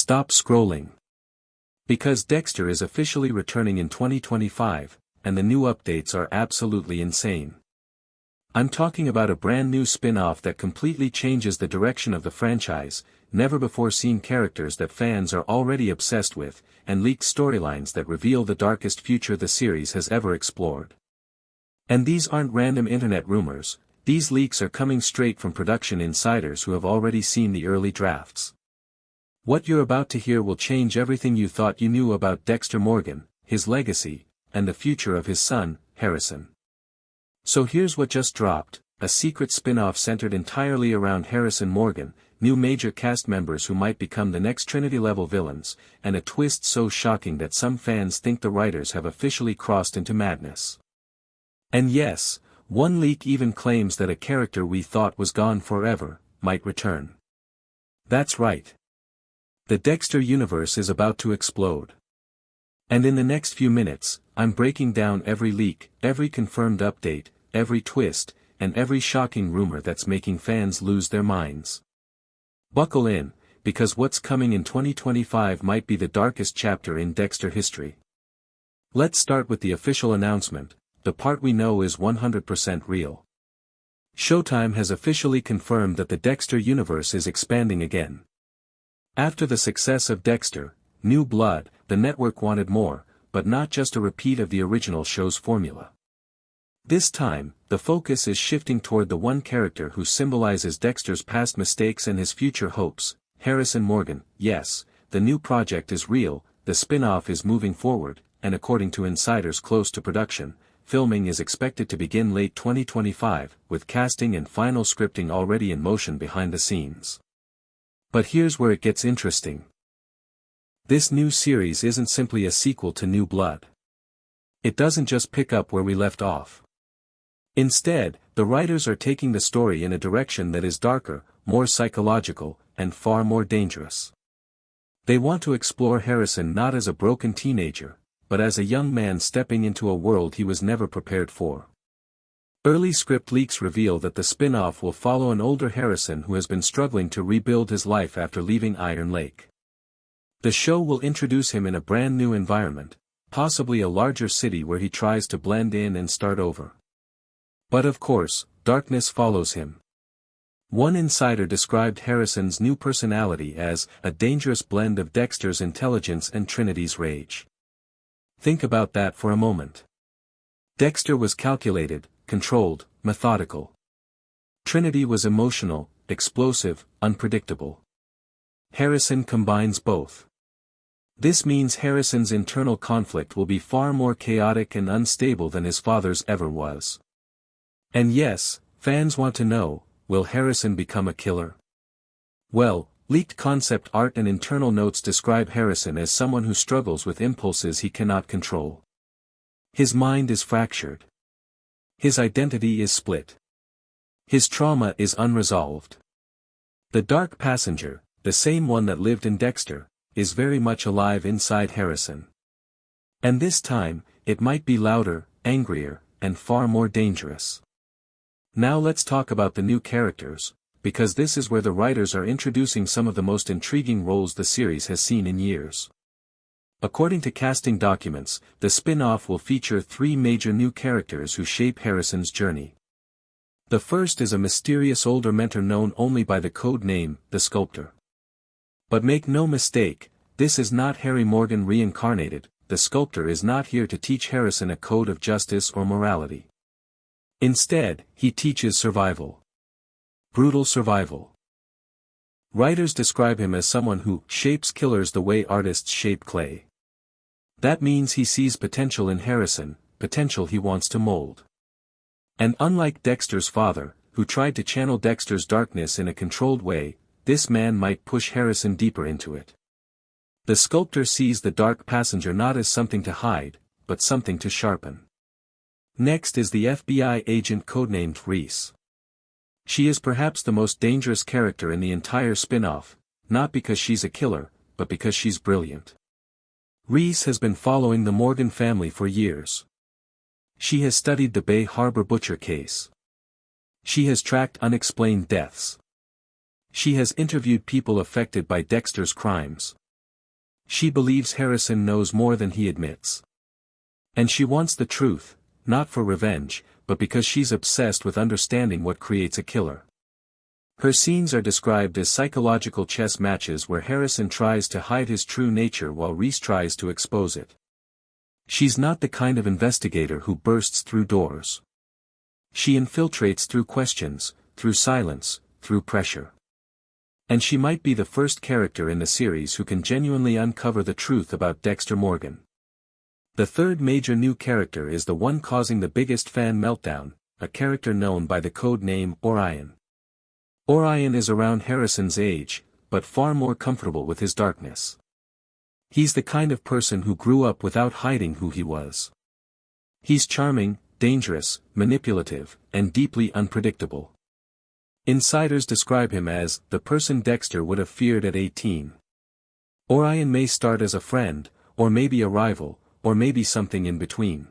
Stop scrolling. Because Dexter is officially returning in 2025, and the new updates are absolutely insane. I'm talking about a brand new spin-off that completely changes the direction of the franchise, never-before-seen characters that fans are already obsessed with, and leaked storylines that reveal the darkest future the series has ever explored. And these aren't random internet rumors, these leaks are coming straight from production insiders who have already seen the early drafts. What you're about to hear will change everything you thought you knew about Dexter Morgan, his legacy, and the future of his son, Harrison. So here's what just dropped: a secret spin-off centered entirely around Harrison Morgan, new major cast members who might become the next Trinity-level villains, and a twist so shocking that some fans think the writers have officially crossed into madness. And yes, one leak even claims that a character we thought was gone forever might return. That's right. The Dexter Universe is about to explode. And in the next few minutes, I'm breaking down every leak, every confirmed update, every twist, and every shocking rumor that's making fans lose their minds. Buckle in, because what's coming in 2025 might be the darkest chapter in Dexter history. Let's start with the official announcement, the part we know is 100% real. Showtime has officially confirmed that the Dexter universe is expanding again. After the success of Dexter, New Blood, the network wanted more, but not just a repeat of the original show's formula. This time, the focus is shifting toward the one character who symbolizes Dexter's past mistakes and his future hopes, Harrison Morgan. Yes, the new project is real, the spin-off is moving forward, and according to insiders close to production, filming is expected to begin late 2025, with casting and final scripting already in motion behind the scenes. But here's where it gets interesting. This new series isn't simply a sequel to New Blood. It doesn't just pick up where we left off. Instead, the writers are taking the story in a direction that is darker, more psychological, and far more dangerous. They want to explore Harrison not as a broken teenager, but as a young man stepping into a world he was never prepared for. Early script leaks reveal that the spin-off will follow an older Harrison who has been struggling to rebuild his life after leaving Iron Lake. The show will introduce him in a brand new environment, possibly a larger city where he tries to blend in and start over. But of course, darkness follows him. One insider described Harrison's new personality as a dangerous blend of Dexter's intelligence and Trinity's rage. Think about that for a moment. Dexter was calculated, controlled, methodical. Trinity was emotional, explosive, unpredictable. Harrison combines both. This means Harrison's internal conflict will be far more chaotic and unstable than his father's ever was. And yes, fans want to know, will Harrison become a killer? Well, leaked concept art and internal notes describe Harrison as someone who struggles with impulses he cannot control. His mind is fractured. His identity is split. His trauma is unresolved. The dark passenger, the same one that lived in Dexter, is very much alive inside Harrison. And this time, it might be louder, angrier, and far more dangerous. Now let's talk about the new characters, because this is where the writers are introducing some of the most intriguing roles the series has seen in years. According to casting documents, the spin-off will feature 3 major new characters who shape Harrison's journey. The first is a mysterious older mentor known only by the code name, the Sculptor. But make no mistake, this is not Harry Morgan reincarnated. The Sculptor is not here to teach Harrison a code of justice or morality. Instead, he teaches survival. Brutal survival. Writers describe him as someone who shapes killers the way artists shape clay. That means he sees potential in Harrison, potential he wants to mold. And unlike Dexter's father, who tried to channel Dexter's darkness in a controlled way, this man might push Harrison deeper into it. The Sculptor sees the dark passenger not as something to hide, but something to sharpen. Next is the FBI agent codenamed Reese. She is perhaps the most dangerous character in the entire spin-off, not because she's a killer, but because she's brilliant. Reese has been following the Morgan family for years. She has studied the Bay Harbor butcher case. She has tracked unexplained deaths. She has interviewed people affected by Dexter's crimes. She believes Harrison knows more than he admits. And she wants the truth, not for revenge, but because she's obsessed with understanding what creates a killer. Her scenes are described as psychological chess matches where Harrison tries to hide his true nature while Reese tries to expose it. She's not the kind of investigator who bursts through doors. She infiltrates through questions, through silence, through pressure. And she might be the first character in the series who can genuinely uncover the truth about Dexter Morgan. The third major new character is the one causing the biggest fan meltdown, a character known by the code name Orion. Orion is around Harrison's age, but far more comfortable with his darkness. He's the kind of person who grew up without hiding who he was. He's charming, dangerous, manipulative, and deeply unpredictable. Insiders describe him as the person Dexter would have feared at 18. Orion may start as a friend, or maybe a rival, or maybe something in between.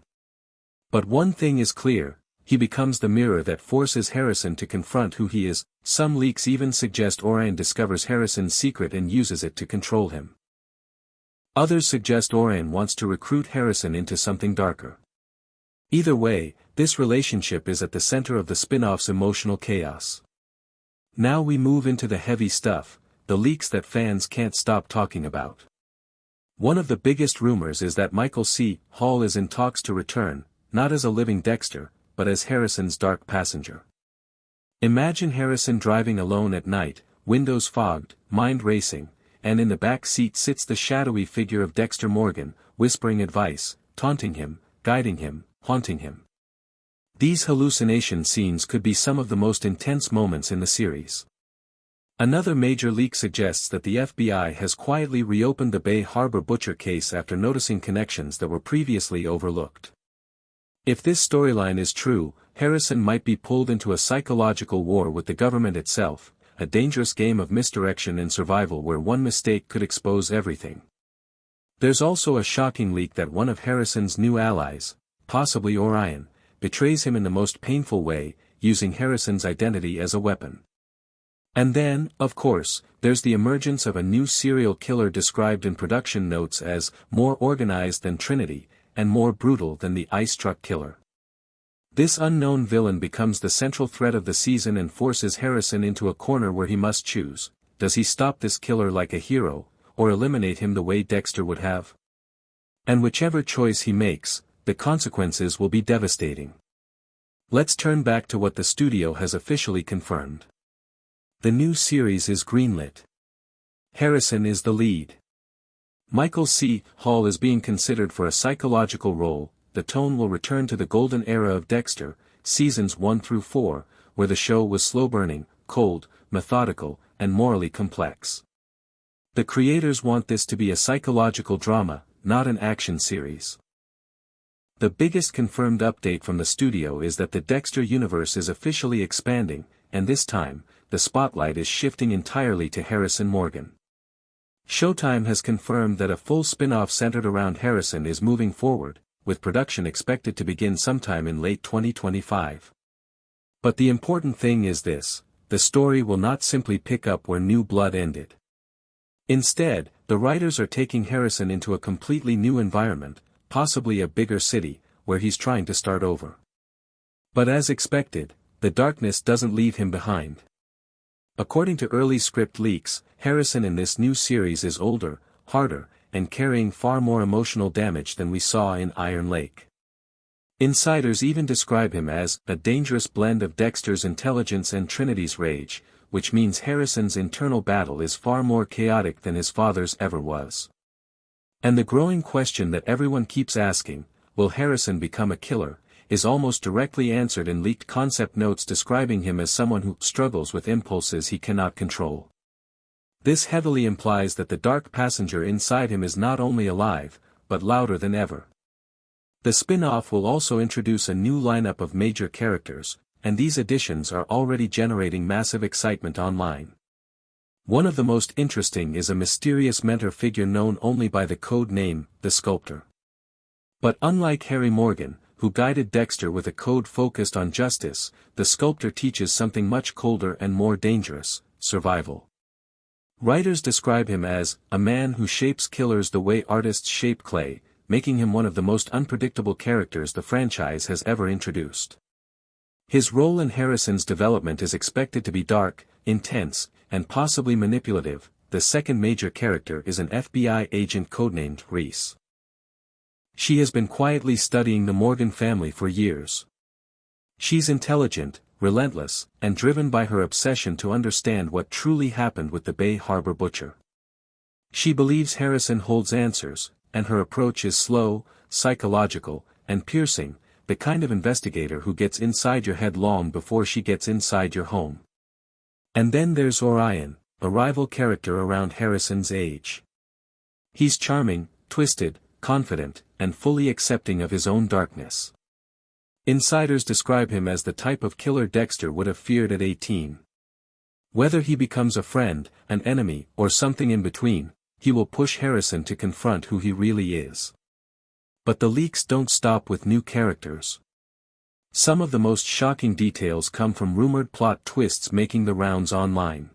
But one thing is clear, he becomes the mirror that forces Harrison to confront who he is. Some leaks even suggest Orion discovers Harrison's secret and uses it to control him. Others suggest Orion wants to recruit Harrison into something darker. Either way, this relationship is at the center of the spin-off's emotional chaos. Now we move into the heavy stuff, the leaks that fans can't stop talking about. One of the biggest rumors is that Michael C. Hall is in talks to return, not as a living Dexter, but as Harrison's dark passenger. Imagine Harrison driving alone at night, windows fogged, mind racing, and in the back seat sits the shadowy figure of Dexter Morgan, whispering advice, taunting him, guiding him, haunting him. These hallucination scenes could be some of the most intense moments in the series. Another major leak suggests that the FBI has quietly reopened the Bay Harbor butcher case after noticing connections that were previously overlooked. If this storyline is true, Harrison might be pulled into a psychological war with the government itself, a dangerous game of misdirection and survival where one mistake could expose everything. There's also a shocking leak that one of Harrison's new allies, possibly Orion, betrays him in the most painful way, using Harrison's identity as a weapon. And then, of course, there's the emergence of a new serial killer described in production notes as more organized than Trinity, and more brutal than the ice truck killer. This unknown villain becomes the central threat of the season and forces Harrison into a corner where he must choose. Does he stop this killer like a hero, or eliminate him the way Dexter would have? And whichever choice he makes, the consequences will be devastating. Let's turn back to what the studio has officially confirmed. The new series is greenlit. Harrison is the lead. Michael C. Hall is being considered for a psychological role. The tone will return to the golden era of Dexter, seasons 1 through 4, where the show was slow-burning, cold, methodical, and morally complex. The creators want this to be a psychological drama, not an action series. The biggest confirmed update from the studio is that the Dexter Universe is officially expanding, and this time, the spotlight is shifting entirely to Harrison Morgan. Showtime has confirmed that a full spin-off centered around Harrison is moving forward, with production expected to begin sometime in late 2025. But the important thing is this: the story will not simply pick up where New Blood ended. Instead, the writers are taking Harrison into a completely new environment, possibly a bigger city, where he's trying to start over. But as expected, the darkness doesn't leave him behind. According to early script leaks, Harrison in this new series is older, harder, and carrying far more emotional damage than we saw in Iron Lake. Insiders even describe him as a dangerous blend of Dexter's intelligence and Trinity's rage, which means Harrison's internal battle is far more chaotic than his father's ever was. And the growing question that everyone keeps asking, will Harrison become a killer, is almost directly answered in leaked concept notes describing him as someone who struggles with impulses he cannot control. This heavily implies that the dark passenger inside him is not only alive, but louder than ever. The spin-off will also introduce a new lineup of major characters, and these additions are already generating massive excitement online. One of the most interesting is a mysterious mentor figure known only by the code name, the Sculptor. But unlike Harry Morgan, who guided Dexter with a code focused on justice, the Sculptor teaches something much colder and more dangerous: survival. Writers describe him as a man who shapes killers the way artists shape clay, making him one of the most unpredictable characters the franchise has ever introduced. His role in Harrison's development is expected to be dark, intense, and possibly manipulative. The second major character is an FBI agent codenamed Reese. She has been quietly studying the Morgan family for years. She's intelligent, relentless, and driven by her obsession to understand what truly happened with the Bay Harbor butcher. She believes Harrison holds answers, and her approach is slow, psychological, and piercing, the kind of investigator who gets inside your head long before she gets inside your home. And then there's Orion, a rival character around Harrison's age. He's charming, twisted, confident, and fully accepting of his own darkness. Insiders describe him as the type of killer Dexter would have feared at 18. Whether he becomes a friend, an enemy, or something in between, he will push Harrison to confront who he really is. But the leaks don't stop with new characters. Some of the most shocking details come from rumored plot twists making the rounds online.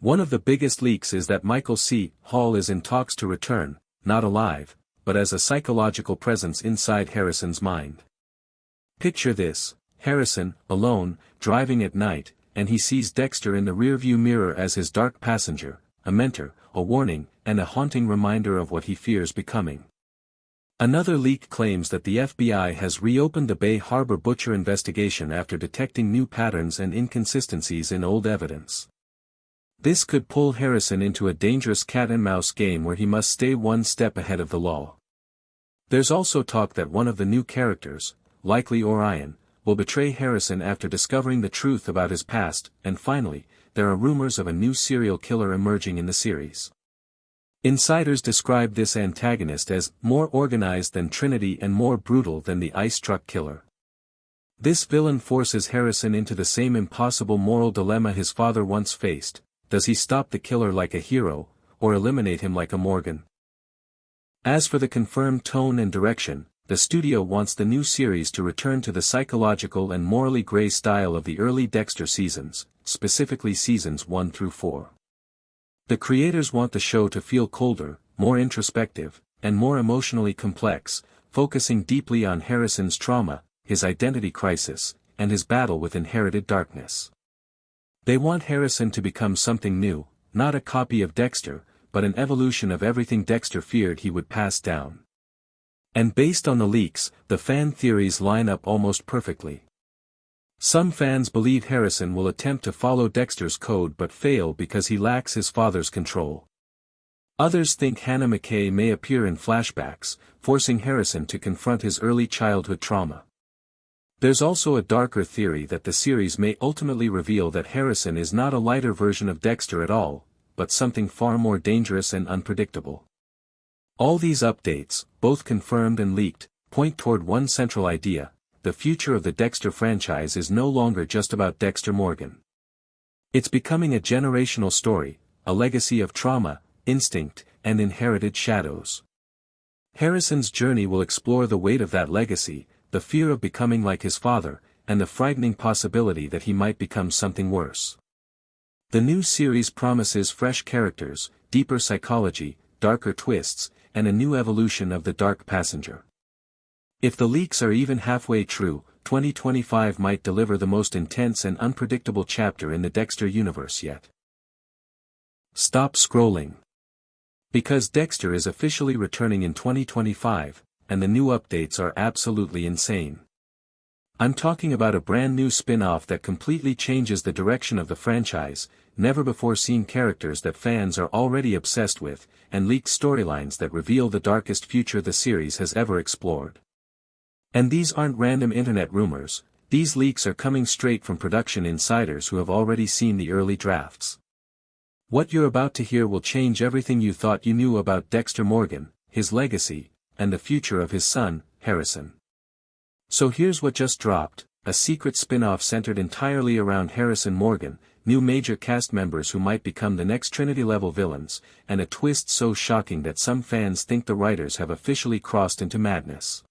One of the biggest leaks is that Michael C. Hall is in talks to return, not alive, but as a psychological presence inside Harrison's mind. Picture this: Harrison, alone, driving at night, and he sees Dexter in the rearview mirror as his dark passenger, a mentor, a warning, and a haunting reminder of what he fears becoming. Another leak claims that the FBI has reopened the Bay Harbor butcher investigation after detecting new patterns and inconsistencies in old evidence. This could pull Harrison into a dangerous cat-and-mouse game where he must stay one step ahead of the law. There's also talk that one of the new characters, likely Orion, will betray Harrison after discovering the truth about his past, and finally, there are rumors of a new serial killer emerging in the series. Insiders describe this antagonist as more organized than Trinity and more brutal than the ice truck killer. This villain forces Harrison into the same impossible moral dilemma his father once faced: does he stop the killer like a hero, or eliminate him like a Morgan? As for the confirmed tone and direction, the studio wants the new series to return to the psychological and morally gray style of the early Dexter seasons, specifically seasons 1 through 4. The creators want the show to feel colder, more introspective, and more emotionally complex, focusing deeply on Harrison's trauma, his identity crisis, and his battle with inherited darkness. They want Harrison to become something new, not a copy of Dexter, but an evolution of everything Dexter feared he would pass down. And based on the leaks, the fan theories line up almost perfectly. Some fans believe Harrison will attempt to follow Dexter's code but fail because he lacks his father's control. Others think Hannah McKay may appear in flashbacks, forcing Harrison to confront his early childhood trauma. There's also a darker theory that the series may ultimately reveal that Harrison is not a lighter version of Dexter at all, but something far more dangerous and unpredictable. All these updates, both confirmed and leaked, point toward one central idea: the future of the Dexter franchise is no longer just about Dexter Morgan. It's becoming a generational story, a legacy of trauma, instinct, and inherited shadows. Harrison's journey will explore the weight of that legacy, the fear of becoming like his father, and the frightening possibility that he might become something worse. The new series promises fresh characters, deeper psychology, darker twists, and a new evolution of the dark passenger. If the leaks are even halfway true, 2025 might deliver the most intense and unpredictable chapter in the Dexter universe yet. Stop scrolling. Because Dexter is officially returning in 2025, and the new updates are absolutely insane. I'm talking about a brand new spin-off that completely changes the direction of the franchise, never-before-seen characters that fans are already obsessed with, and leaked storylines that reveal the darkest future the series has ever explored. And these aren't random internet rumors, these leaks are coming straight from production insiders who have already seen the early drafts. What you're about to hear will change everything you thought you knew about Dexter Morgan, his legacy, and the future of his son, Harrison. So here's what just dropped: a secret spin-off centered entirely around Harrison Morgan, new major cast members who might become the next Trinity-level villains, and a twist so shocking that some fans think the writers have officially crossed into madness.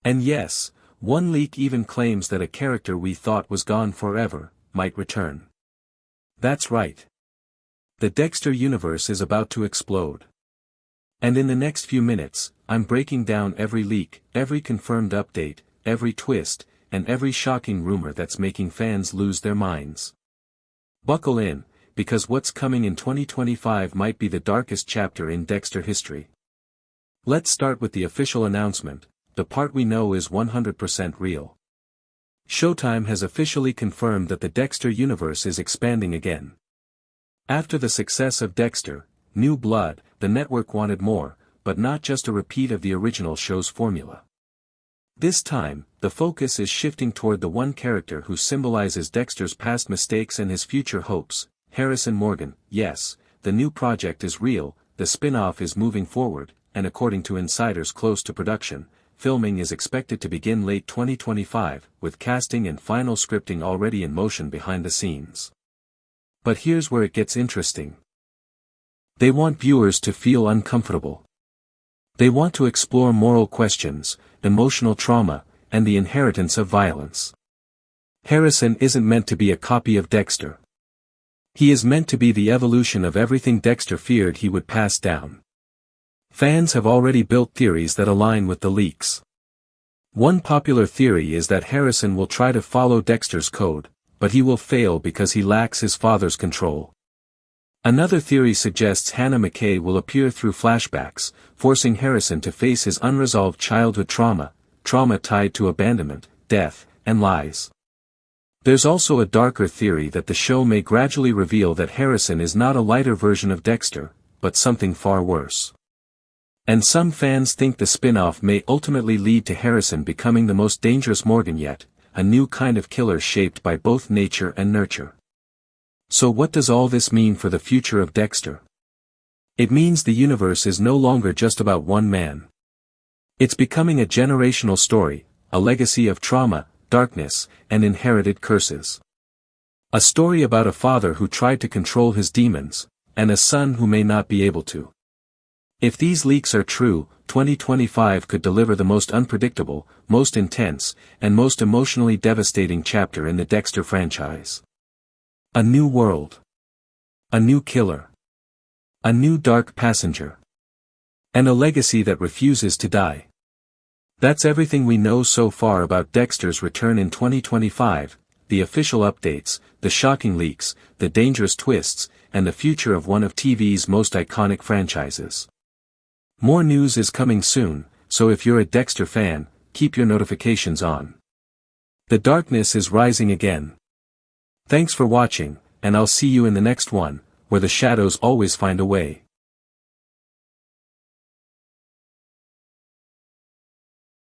And yes, one leak even claims that a character we thought was gone forever might return. That's right. The Dexter universe is about to explode. And in the next few minutes, I'm breaking down every leak, every confirmed update, every twist, and every shocking rumor that's making fans lose their minds. Buckle in, because what's coming in 2025 might be the darkest chapter in Dexter history. Let's start with the official announcement, the part we know is 100% real. Showtime has officially confirmed that the Dexter universe is expanding again. After the success of Dexter, New Blood, the network wanted more, but not just a repeat of the original show's formula. This time, the focus is shifting toward the one character who symbolizes Dexter's past mistakes and his future hopes, Harrison Morgan. Yes, the new project is real, the spin-off is moving forward, and according to insiders close to production, filming is expected to begin late 2025, with casting and final scripting already in motion behind the scenes. But here's where it gets interesting. They want viewers to feel uncomfortable. They want to explore moral questions, emotional trauma, and the inheritance of violence. Harrison isn't meant to be a copy of Dexter. He is meant to be the evolution of everything Dexter feared he would pass down. Fans have already built theories that align with the leaks. One popular theory is that Harrison will try to follow Dexter's code, but he will fail because he lacks his father's control. Another theory suggests Hannah McKay will appear through flashbacks, forcing Harrison to face his unresolved childhood trauma tied to abandonment, death, and lies. There's also a darker theory that the show may gradually reveal that Harrison is not a lighter version of Dexter, but something far worse. And some fans think the spin-off may ultimately lead to Harrison becoming the most dangerous Morgan yet, a new kind of killer shaped by both nature and nurture. So what does all this mean for the future of Dexter? It means the universe is no longer just about one man. It's becoming a generational story, a legacy of trauma, darkness, and inherited curses. A story about a father who tried to control his demons, and a son who may not be able to. If these leaks are true, 2025 could deliver the most unpredictable, most intense, and most emotionally devastating chapter in the Dexter franchise. A new world. A new killer. A new dark passenger. And a legacy that refuses to die. That's everything we know so far about Dexter's return in 2025, the official updates, the shocking leaks, the dangerous twists, and the future of one of TV's most iconic franchises. More news is coming soon, so if you're a Dexter fan, keep your notifications on. The darkness is rising again. Thanks for watching, and I'll see you in the next one, where the shadows always find a way.